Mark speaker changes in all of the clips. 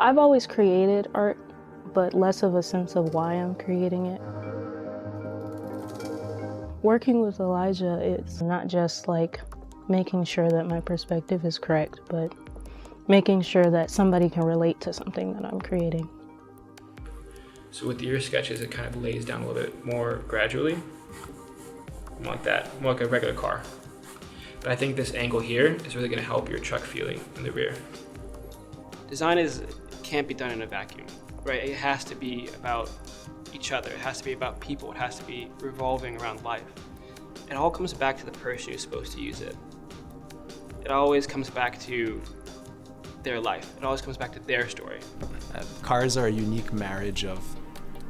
Speaker 1: I've always created art, but less of a sense of why I'm creating it. Working with Elijah, it's not just like making sure that my perspective is correct, but making sure that somebody can relate to something that I'm creating.
Speaker 2: So with your sketches, it kind of lays down a little bit more gradually. More like that, more like a regular car. But I think this angle here is really going to help your truck feeling in the rear. Design can't be done in a vacuum, right? It has to be about each other. It has to be about people. It has to be revolving around life. It all comes back to the person who's supposed to use it. It always comes back to their life. It always comes back to their story.
Speaker 3: Cars are a unique marriage of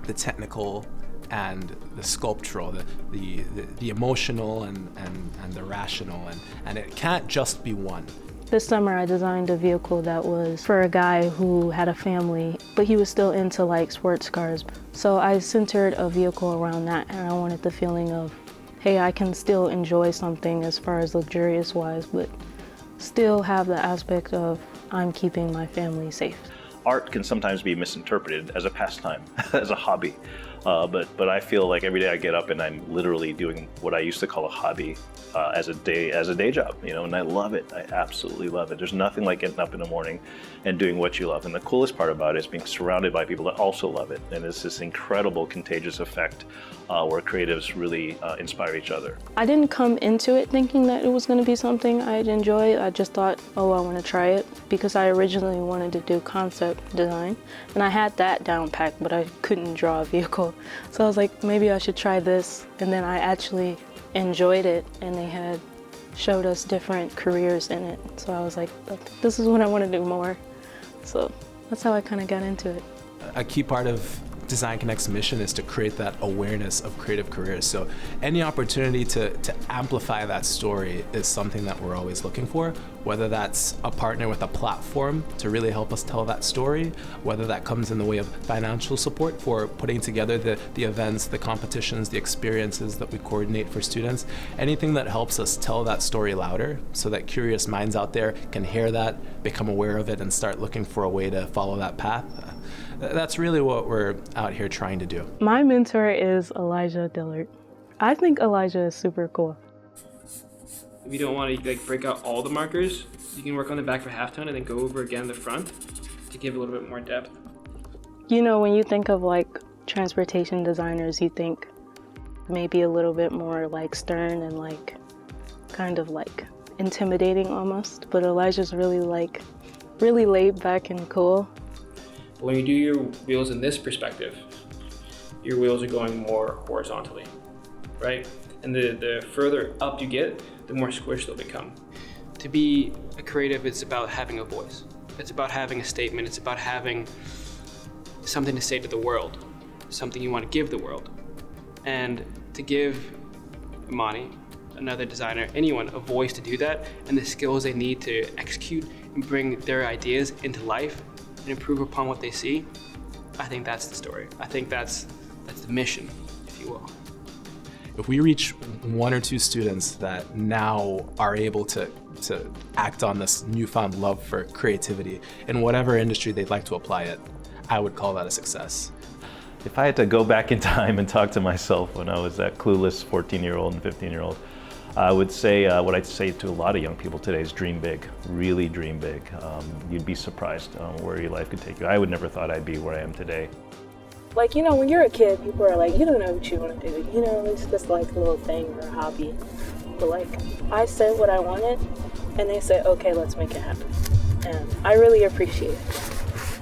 Speaker 3: the technical and the sculptural, the emotional and the rational, and it can't just be one.
Speaker 1: This summer I designed a vehicle that was for a guy who had a family, but he was still into like sports cars. So I centered a vehicle around that, and I wanted the feeling of, hey, I can still enjoy something as far as luxurious wise, but still have the aspect of I'm keeping my family safe.
Speaker 4: Art can sometimes be misinterpreted as a pastime, as a hobby. But I feel like every day I get up and I'm literally doing what I used to call a hobby as a day job, and I love it. I absolutely love it. There's nothing like getting up in the morning and doing what you love. And the coolest part about it is being surrounded by people that also love it. And it's this incredible contagious effect where creatives really inspire each other.
Speaker 1: I didn't come into it thinking that it was going to be something I'd enjoy. I just thought, oh, I want to try it, because I originally wanted to do concept design. And I had that down packed, but I couldn't draw a vehicle. So I was like, maybe I should try this. And then I actually enjoyed it, and they had showed us different careers in it. So I was like, this is what I want to do more. So that's how I kind of got into it.
Speaker 3: A key part of Design Connect's mission is to create that awareness of creative careers. So any opportunity to amplify that story is something that we're always looking for, whether that's a partner with a platform to really help us tell that story, whether that comes in the way of financial support for putting together the events, the competitions, the experiences that we coordinate for students, anything that helps us tell that story louder so that curious minds out there can hear that, become aware of it, and start looking for a way to follow that path. That's really what we're out here trying to do.
Speaker 1: My mentor is Elijah Dillard. I think Elijah is super cool.
Speaker 2: If you don't want to break out all the markers, you can work on the back for halftone and then go over again the front to give a little bit more depth.
Speaker 1: When you think of transportation designers, you think maybe a little bit more stern and kind of intimidating almost. But Elijah's really laid back and cool.
Speaker 2: But when you do your wheels in this perspective, your wheels are going more horizontally, right? And the further up you get, the more squished they'll become. To be a creative, it's about having a voice. It's about having a statement. It's about having something to say to the world, something you want to give the world. And to give Imani, another designer, anyone, a voice to do that, and the skills they need to execute and bring their ideas into life and improve upon what they see, I think that's the story. I think that's the mission, if you will.
Speaker 3: If we reach one or two students that now are able to act on this newfound love for creativity in whatever industry they'd like to apply it, I would call that a success.
Speaker 4: If I had to go back in time and talk to myself when I was that clueless 14-year-old and 15-year-old, I would say what I'd say to a lot of young people today is dream big, really dream big. You'd be surprised where your life could take you. I would never thought I'd be where I am today.
Speaker 1: When you're a kid, people are like, you don't know what you want to do. It's just a little thing or a hobby. But I said what I wanted, and they said, okay, let's make it happen. And I really appreciate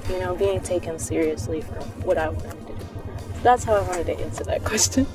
Speaker 1: it, being taken seriously for what I wanted to do. That's how I wanted to answer that question.